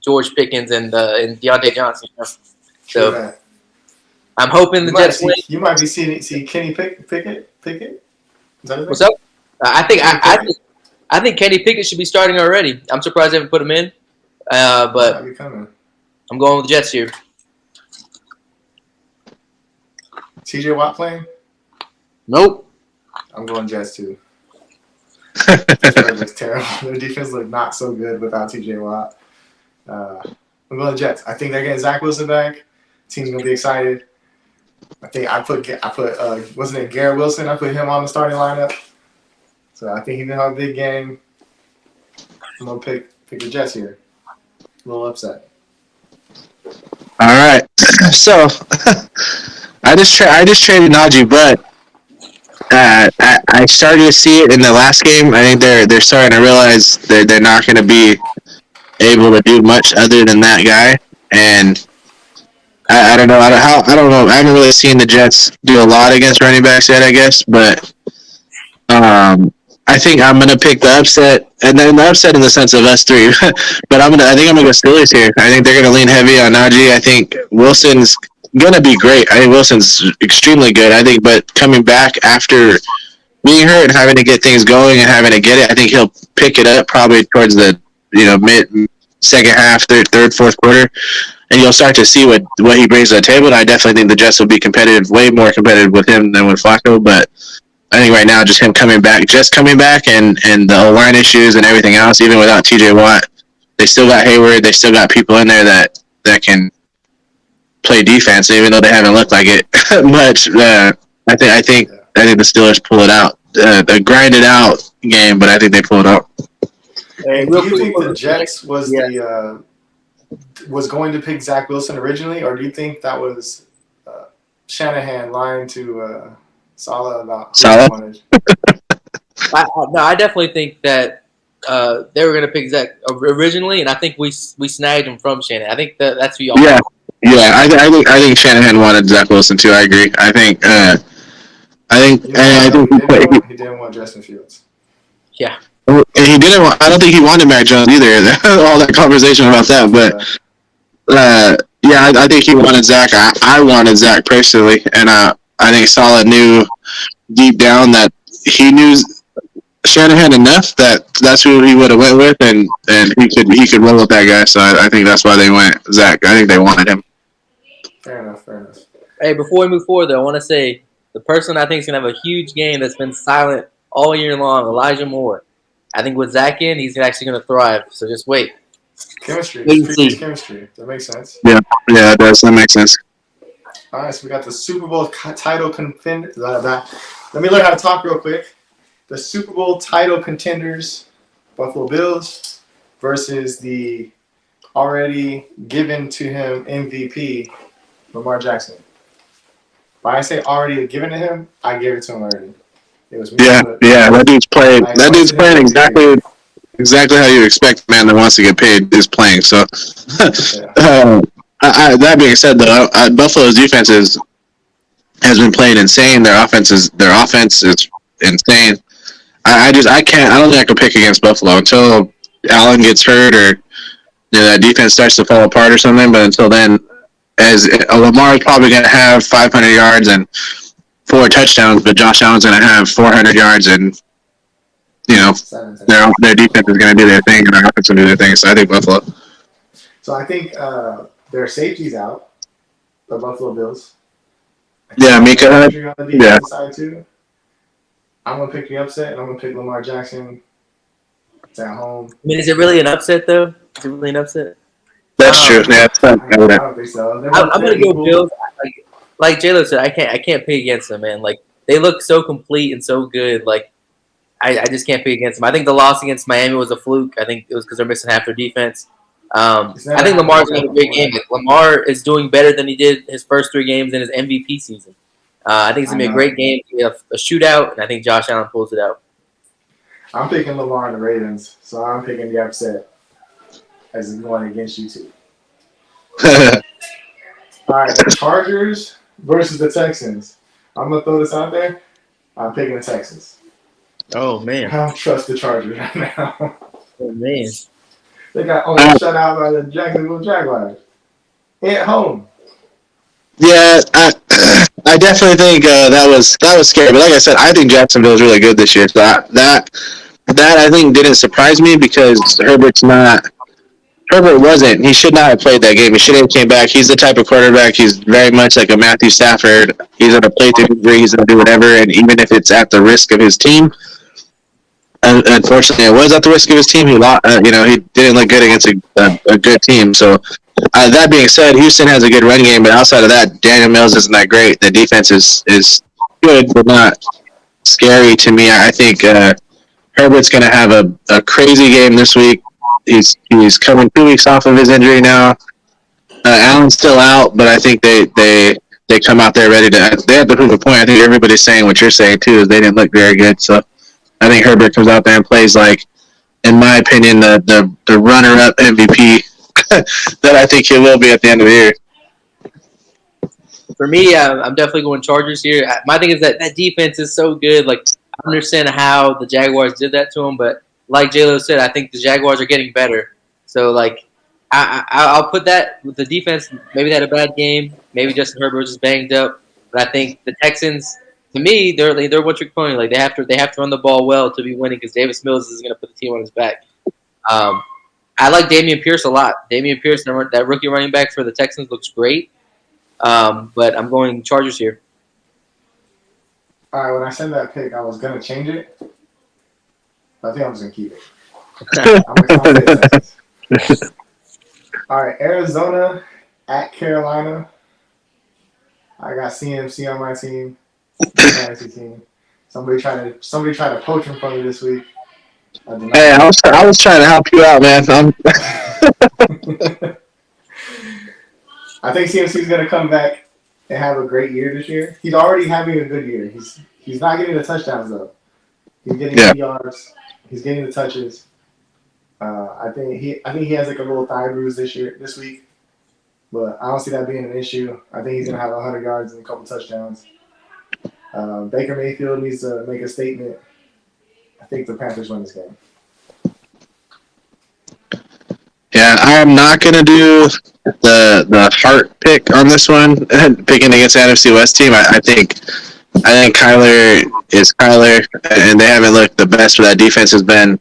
George Pickens and Deontay Johnson. You know? So I'm hoping the Jets win. You might be seeing Kenny Pickett. Is that What's up? I think Kenny Pickett should be starting already. I'm surprised they haven't put him in. But I'm going with the Jets here. TJ Watt playing? Nope. I'm going Jets too. Pittsburgh looks terrible. Their defense looked not so good without TJ Watt. I'm going Jets. I think they're getting Zach Wilson back. Team's gonna be excited. I think I put wasn't it Garrett Wilson? I put him on the starting lineup. So I think he's gonna have a big game. I'm gonna pick the Jets here. A little upset. All right. So I just traded Najee, but I started to see it in the last game. I think they're starting to realize that they're not going to be able to do much other than that guy. And I don't know. I don't know. I haven't really seen the Jets do a lot against running backs yet, I guess. But I think I'm going to pick the upset, and then the upset in the sense of us three. But I think I'm going to go Steelers here. I think they're going to lean heavy on Najee. I think Wilson's going to be great. I think Wilson's extremely good. I think, but coming back after being hurt and having to get things going and having to get it, I think he'll pick it up probably towards the mid second half, third, fourth quarter, and you'll start to see what he brings to the table. And I definitely think the Jets will be competitive, way more competitive with him than with Flacco. But I think right now, just him coming back, and the O-line issues and everything else, even without TJ Watt, they still got Hayward. They still got people in there that can play defense, even though they haven't looked like it much. I think the Steelers pull it out. A grinded out game, but I think they pull it out. And real do you quick, think the Jets was yeah. was going to pick Zach Wilson originally, or do you think that was Shanahan lying to Saleh about who Saleh? he wanted? No, I definitely think that they were going to pick Zach originally, and I think we snagged him from Shannon. I think that's who y'all. Yeah, yeah. I think Shanahan wanted Zach Wilson too. I agree. I think You know what? I No, think he didn't want Justin Fields. Yeah. and he didn't. I don't think he wanted Mac Jones either. All that conversation about that, but yeah, I think he wanted Zach. I wanted Zach personally, and I think Saleh knew deep down that he knew Shanahan enough that that's who he would have went with, and he could roll with that guy. So I think that's why they went Zach. I think they wanted him. Fair enough. Hey, before we move forward, though, I want to say the person I think is going to have a huge game that's been silent all year long, Elijah Moore. I think with Zach in, he's actually going to thrive. So just wait. Chemistry. Wait and Previous see. chemistry. That makes sense. Yeah, it does. That makes sense. All right, so we got the Super Bowl title contender. Let me learn how to talk real quick. The Super Bowl title contenders, Buffalo Bills, versus the already given to him MVP, Lamar Jackson. When I say already given to him, I gave it to him already. It was me. Yeah. That dude's playing. That dude's playing exactly how you expect a man that wants to get paid is playing. So, that being said, though, Buffalo's defense has been playing insane. Their offense is insane. I can't. I don't think I can pick against Buffalo until Allen gets hurt or that defense starts to fall apart or something. But until then, as Lamar is probably going to have 500 yards and 4 touchdowns, but Josh Allen's going to have 400 yards and their defense is going to do their thing and their offense will do their thing. So I think Buffalo. So I think their safety's out. The Buffalo Bills. Yeah, Mika. On the defensive side too. I'm gonna pick the upset, and I'm gonna pick Lamar Jackson. It's at home. I mean, is it really an upset, though? Is it really an upset? That's true. Yeah, I don't think so. I'm gonna go Bills. Like J-Lo said, I can't pick against them, man. Like they look so complete and so good. Like I just can't pick against them. I think the loss against Miami was a fluke. I think it was because they're missing half their defense. I think Lamar's going to have a great game. Like, Lamar is doing better than he did his first 3 games in his MVP season. I think it's going to be a great game. We have a shootout, and I think Josh Allen pulls it out. I'm picking Lamar and the Ravens, so I'm picking the upset as going against you two. All right, the Chargers versus the Texans. I'm going to throw this out there. I'm picking the Texans. Oh, man. I don't trust the Chargers right now. Oh, man. They got shut out by the Jacksonville Jaguars. At home. Yeah, I definitely think that was scary. But like I said, I think Jacksonville is really good this year. So that I think didn't surprise me because Herbert wasn't. He should not have played that game. He should have came back. He's the type of quarterback. He's very much like a Matthew Stafford. He's going to play through injury. He's going to do whatever. And even if it's at the risk of his team, unfortunately, it was at the risk of his team. He lost. He didn't look good against a good team. So that being said, Houston has a good run game, but outside of that, Daniel Mills isn't that great. The defense is good, but not scary to me. I think Herbert's going to have a crazy game this week. He's coming 2 weeks off of his injury now. Allen's still out, but I think they come out there ready to. They have to prove a point. I think everybody's saying what you're saying too is they didn't look very good. So I think Herbert comes out there and plays like, in my opinion, the runner-up MVP that I think he will be at the end of the year. For me, I'm definitely going Chargers here. My thing is that defense is so good. Like I understand how the Jaguars did that to them, but like J-Lo said, I think the Jaguars are getting better. So like I'll put that with the defense. Maybe they had a bad game. Maybe Justin Herbert was just banged up. But I think the Texans, to me, they're one trick pony. Like they have to run the ball well to be winning because Davis Mills is going to put the team on his back. I like Dameon Pierce a lot. Dameon Pierce, that rookie running back for the Texans, looks great. But I'm going Chargers here. All right, when I sent that pick, I was going to change it. But I think I'm just going to keep it. I'm going to Texas. All right, Arizona at Carolina. I got CMC on my team. Fantasy team. Somebody tried to poach him from me this week. I do Hey, I was trying to help you out, man. I think CMC's gonna come back and have a great year this year. He's already having a good year. He's not getting the touchdowns though. He's getting Yeah. the yards. He's getting the touches. I think he has like a little thigh bruise this week, but I don't see that being an issue. I think he's gonna have 100 yards and a couple touchdowns. Baker Mayfield needs to make a statement. I think the Panthers win this game. Yeah, I am not gonna do the heart pick on this one. Picking against the NFC West team, I think Kyler is Kyler, and they haven't looked the best. But that defense has been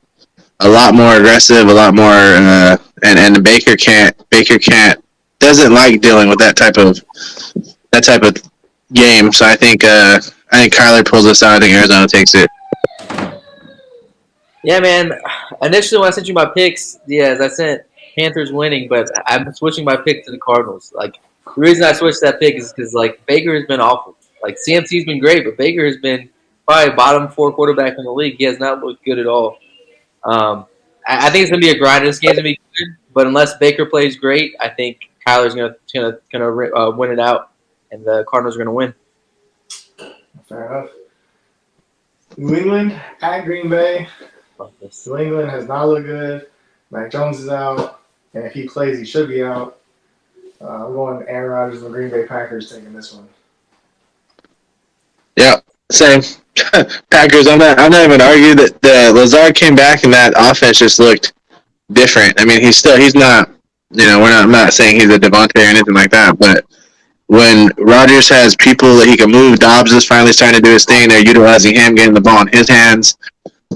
a lot more aggressive, a lot more, and Baker doesn't like dealing with that type of game. So I think Kyler pulls this out. I think Arizona takes it. Yeah, man. Initially, when I sent you my picks, yes, I sent Panthers winning, but I'm switching my pick to the Cardinals. Like, the reason I switched that pick is because, like, Baker has been awful. Like, CMC's been great, but Baker has been probably a bottom 4 quarterback in the league. He has not looked good at all. I think it's gonna be a grind. This game's gonna be good, but unless Baker plays great, I think Kyler's gonna win it out, and the Cardinals are gonna win. Fair enough. New England at Green Bay. New England has not looked good. Mac Jones is out, and if he plays, he should be out. I'm going Aaron Rodgers and the Green Bay Packers taking this one. Yeah, same. Packers. I'm not even arguing that the Lazard came back and that offense just looked different. I mean, he's not. I'm not saying he's a Devontae or anything like that, but when Rodgers has people that he can move, Dobbs is finally starting to do his thing. They're utilizing him, getting the ball in his hands.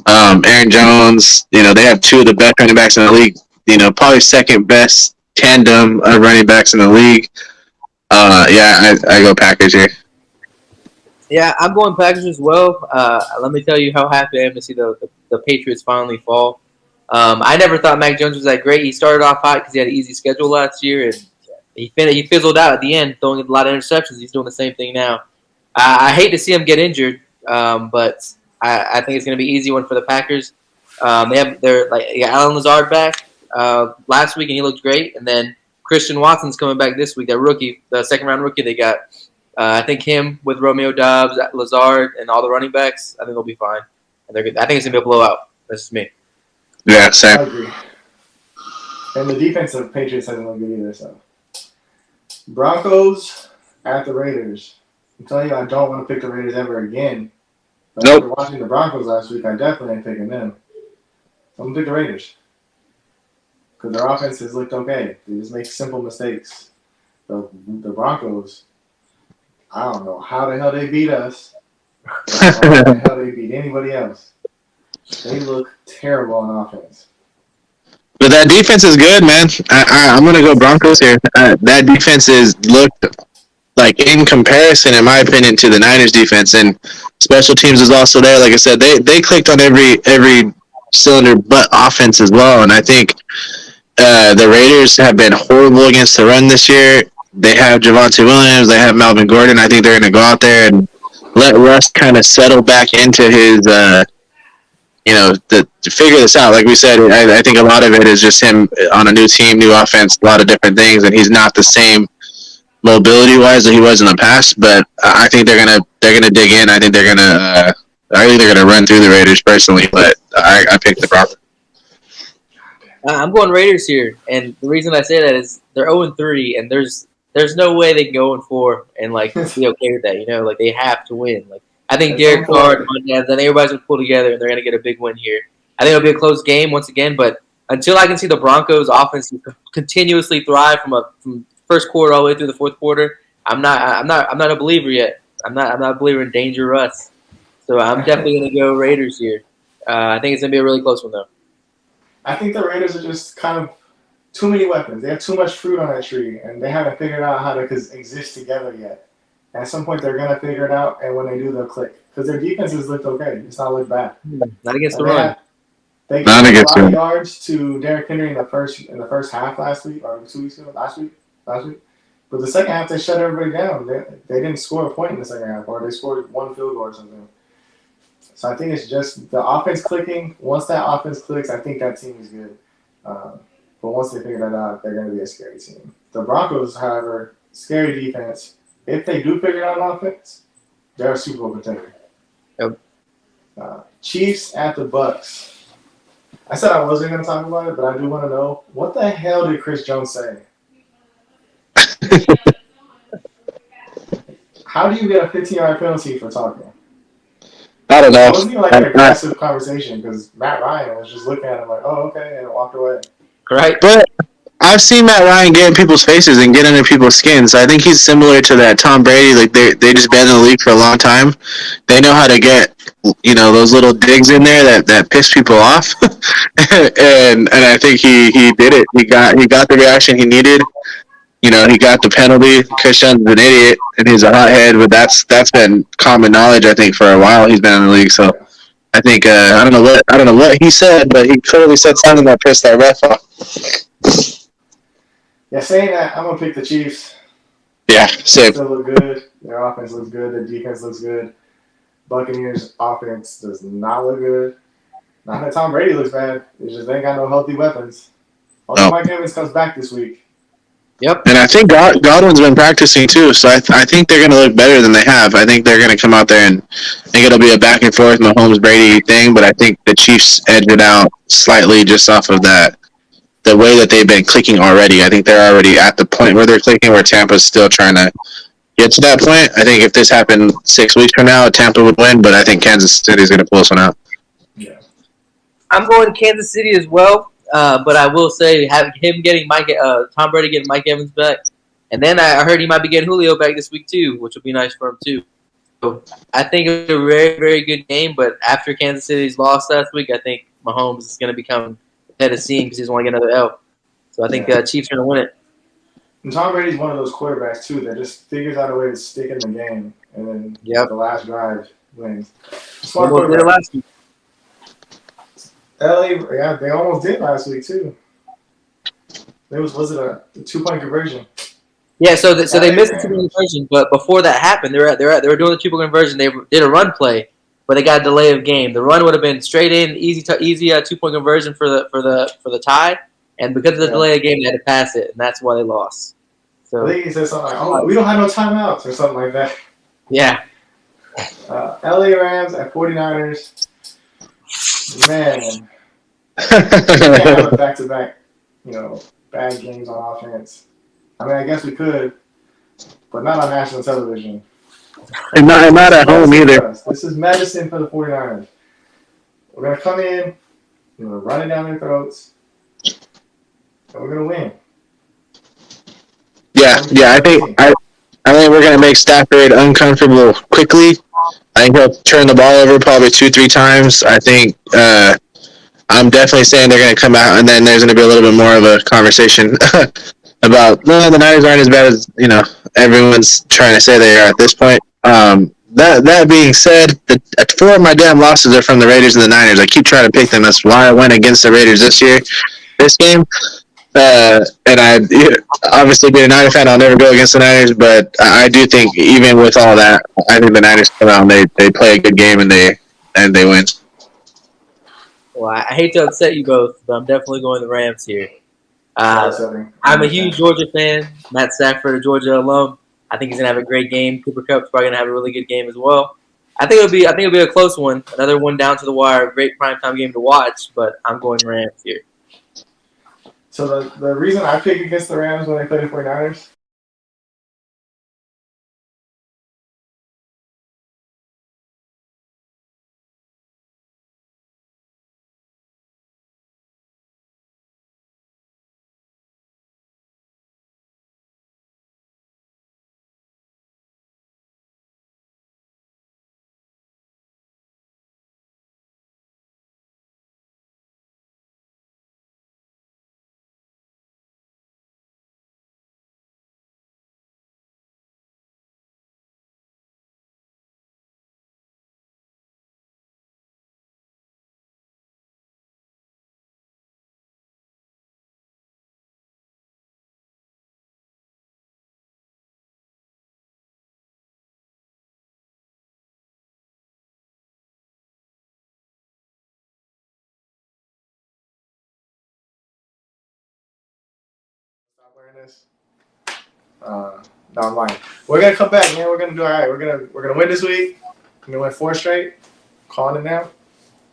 Aaron Jones, they have two of the best running backs in the league. Probably second best tandem of running backs in the league. I go Packers here. Yeah, I'm going Packers as well. Let me tell you how happy I am to see the Patriots finally fall. I never thought Mac Jones was that great. He started off hot because he had an easy schedule last year, and he fizzled out at the end, throwing a lot of interceptions. He's doing the same thing now. I hate to see him get injured, but I think it's going to be an easy one for the Packers. Alan Lazard back last week, and he looked great. And then Christian Watson's coming back this week. That rookie, the second-round rookie they got. I think him with Romeo Doubs, Lazard, and all the running backs, I think they'll be fine. And they're good. I think it's going to be a blowout. That's just me. Yeah, same. I agree. And the defense of Patriots hasn't looked good either. So Broncos at the Raiders. I'm telling you, I don't want to pick the Raiders ever again. But Nope. after watching the Broncos last week, I definitely ain't picking them. So I'm going to pick the Raiders. Because their offense has looked okay. They just make simple mistakes. The Broncos, I don't know how the hell they beat us. I don't know how the hell they beat anybody else. They look terrible on offense. But that defense is good, man. I'm going to go Broncos here. That defense is looked like, in comparison, in my opinion, to the Niners defense, and special teams is also there. Like I said, they clicked on every cylinder but offense as well. And I think the Raiders have been horrible against the run this year. They have Javonte Williams. They have Melvin Gordon. I think they're going to go out there and let Russ kind of settle back into his, to figure this out. Like we said, I think a lot of it is just him on a new team, new offense, a lot of different things, and he's not the same mobility-wise that he was in the past. But I think they're gonna dig in. I think they're gonna run through the Raiders personally. But I picked the Broncos. I'm going Raiders here, and the reason I say that is they're 0-3, and there's no way they can go 0-4 and like be okay with that. Like they have to win. Like I think Derek Carr, then everybody's gonna pull together, and they're gonna get a big win here. I think it'll be a close game once again, but until I can see the Broncos' offense continuously thrive from first quarter all the way through the fourth quarter, I'm not a believer yet. I'm not a believer in Danger Russ. So I'm definitely gonna go Raiders here. I think it's gonna be a really close one though. I think the Raiders are just kind of too many weapons. They have too much fruit on that tree, and they haven't figured out how to exist together yet. At some point, they're going to figure it out, and when they do, they'll click. Because their defenses looked okay. It's not looked bad. Not against the run. They gave a lot of yards to Derrick Henry in the first half last week, or 2 weeks ago, last week. But the second half, they shut everybody down. They didn't score a point in the second half, or they scored one field goal or something. So I think it's just the offense clicking. Once that offense clicks, I think that team is good. But once they figure that out, they're going to be a scary team. The Broncos, however, scary defense. If they do figure out an offense, they're a Super Bowl contender. Yep. Chiefs at the Bucks. I said I wasn't going to talk about it, but I do want to know what the hell did Chris Jones say? How do you get a 15-yard penalty for talking? I don't It know. wasn't even like an aggressive conversation because Matt Ryan was just looking at him like, "Oh, okay," and walked away. Right? But I've seen Matt Ryan get in people's faces and get under people's skins. I think he's similar to that Tom Brady. Like they just been in the league for a long time. They know how to get those little digs in there that piss people off. and I think he did it. He got the reaction he needed. He got the penalty. Chris Jones is an idiot and he's a hothead, but that's been common knowledge I think for a while. He's been in the league, so I think I don't know what he said, but he clearly said something that pissed that ref off. Yeah, saying that, I'm gonna pick the Chiefs. Yeah, They same. still look good. Their offense looks good. Their defense looks good. Buccaneers offense does not look good. Not that Tom Brady looks bad. It's just they ain't got no healthy weapons. Only No. Mike Evans comes back this week. Yep. And I think Godwin's been practicing too, so I think they're going to look better than they have. I think they're going to come out there and I think it'll be a back and forth Mahomes Brady thing, but I think the Chiefs edge it out slightly just off of that. The way that they've been clicking already, I think they're already at the point where they're clicking, where Tampa's still trying to get to that point. I think if this happened 6 weeks from now, Tampa would win, but I think Kansas City's going to pull this one out. Yeah. I'm going Kansas City as well, but I will say having him getting Tom Brady getting Mike Evans back, and then I heard he might be getting Julio back this week too, which will be nice for him too. So I think it was a very, very good game, but after Kansas City's loss last week, I think Mahomes is going to become head of steam because he's going to get another L. So I think Chiefs are going to win it. And Tom Brady's one of those quarterbacks too that just figures out a way to stick in the game, and then the last drive wins. Smart Almost did it last week. LA, yeah, they almost did last week too. Was it a 2-point conversion? Yeah, so they missed the 2-point conversion, but before that happened, they were doing the 2-point conversion. They did a run play, but they got a delay of game. The run would have been straight in, easy 2-point conversion for the tie, and because of the delay of game, they had to pass it, and that's why they lost. So I think he said something like, "Oh, we don't have no timeouts" or something like that. Yeah. LA Rams at 49ers. Man, you can't have a back-to-back, bad games on offense. I mean, I guess we could, but not on national television. And not at home either. This is medicine for the 49ers. We're going to come in, we're going to run it down their throats, and we're going to win. Yeah. I think we're going to make Stafford uncomfortable quickly. I think he'll turn the ball over probably 2-3 times. I think I'm definitely saying they're going to come out, and then there's going to be a little bit more of a conversation about the Niners aren't as bad as everyone's trying to say they are at this point. That being said, 4 of my damn losses are from the Raiders and the Niners. I keep trying to pick them. That's why I went against the Raiders this game. And I obviously being a Niners fan, I'll never go against the Niners, but I do think even with all that, I think the Niners come out and they play a good game and they win. Well, I hate to upset you both, but I'm definitely going the Rams here. I'm a huge Georgia fan. Matt Stafford, a Georgia alum. I think he's gonna have a great game. Cooper Kupp's probably gonna have a really good game as well. I think it'll be a close one. Another one down to the wire. Great primetime game to watch, but I'm going Rams here. So the reason I pick against the Rams when they play the 49ers awareness. No, I'm lying. We're gonna come back, man. We're gonna do all right. We're gonna win this week. We're gonna win 4 straight. Calling it now.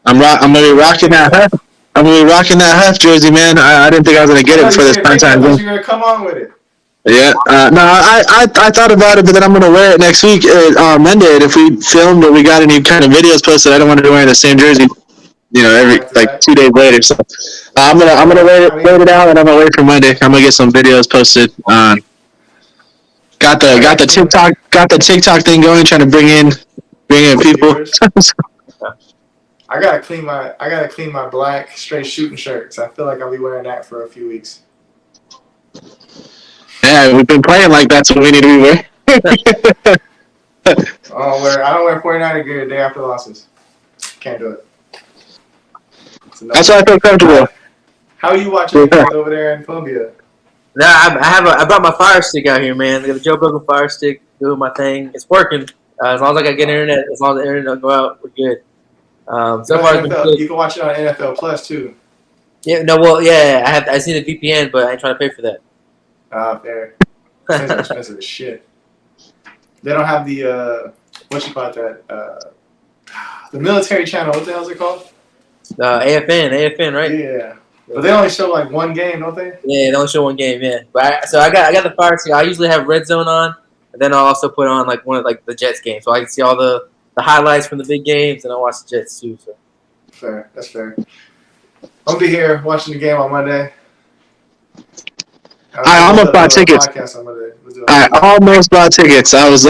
I'm gonna be rocking that Huff. I'm gonna be rocking that Huff jersey, man. I didn't think I was gonna get it for this prime time I thought game. you were gonna come on with it. Yeah. No, I thought about it, but then I'm gonna wear it next week on Monday. And if we filmed or we got any kind of videos posted, I don't want to be wearing the same jersey. Every like 2 days later. So I'm gonna wait it out, and I'm gonna wait for Monday. I'm gonna get some videos posted. Got the TikTok thing going, trying to bring in people. I gotta clean my black straight shooting shirts. I feel like I'll be wearing that for a few weeks. Yeah, we've been playing like that's what we need to be wearing. I don't wear 49er gear the day after losses. Can't do it. That's why I feel comfortable. How are you watching things over there in Columbia? Nah, I brought my Fire Stick out here, man. I got the Joe Rogan Fire Stick, doing my thing. It's working. As long as I got good internet, as long as the internet don't go out, we're good. So far, you can watch it on NFL Plus too. Yeah, no, well, yeah, I see the VPN, but I ain't trying to pay for that. Fair. It's expensive as shit. They don't have the what you call that? The military channel. What the hell is it called? AFN, right? Yeah. But they only show like one game, don't they? Yeah, they only show one game. Yeah, but I got the Fire Stick. I usually have Red Zone on, and then I'll also put on like one of like the Jets games, so I can see all the highlights from the big games, and I watch the Jets too. So fair, that's fair. I'll be here watching the game on Monday. I almost bought tickets. I almost bought tickets. I was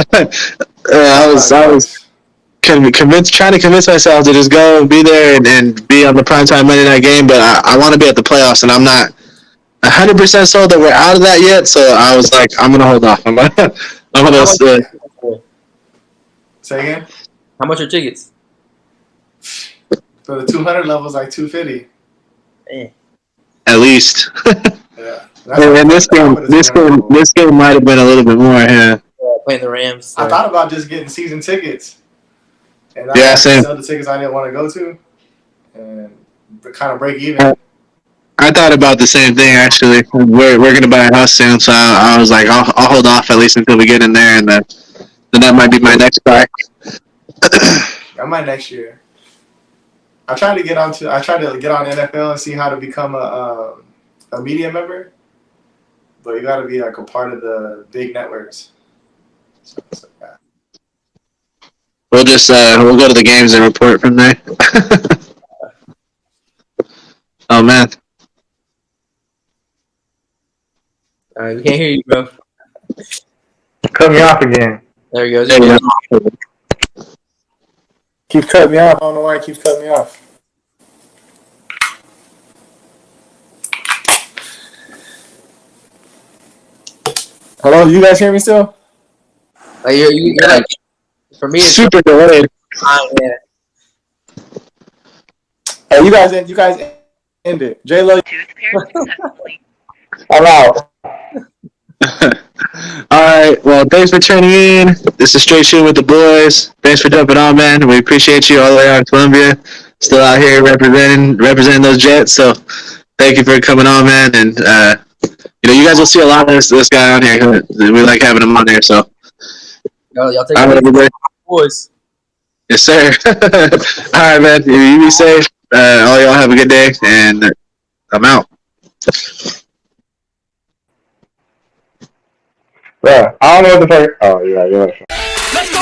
trying to convince myself to just go and be there and be on the primetime Monday night game, but I want to be at the playoffs, and I'm not 100% sold that we're out of that yet. So I was like, I'm gonna hold off. I'm gonna. Say again. How much are tickets? For the 200 levels, like 250. At least. Yeah. And this game might have been a little bit more. Yeah. Playing the Rams. So. I thought about just getting season tickets. And I same. Sell the tickets I didn't want to go to, and kind of break even. I thought about the same thing actually. We're gonna buy a house soon, so I was like, I'll hold off at least until we get in there, and then that might be my next buy. I might next year. I tried to get on NFL and see how to become a media member, but you got to be like a part of the big networks. So it's like that. We'll just we'll go to the games and report from there. Oh man. All right, we can't hear you, bro. Cut me off again. There he goes. Keeps cutting me off. I don't know why it keeps cutting me off. Hello, you guys hear me still? You're like, for me, it's super delayed. Yeah. Hey, you guys end it. J-Lo. I'm out. All right. Well, thanks for tuning in. This is Straight Shooting with the Boys. Thanks for jumping on, man. We appreciate you all the way out in Columbia. Still out here representing those Jets. So thank you for coming on, man. And you guys will see a lot of this guy on here. We like having him on there. So y'all take it, boys. Yes, sir. All right, man. You be safe. All y'all have a good day, and I'm out. Bro, I don't know what the fuck. Oh, yeah, you're right. Let's go!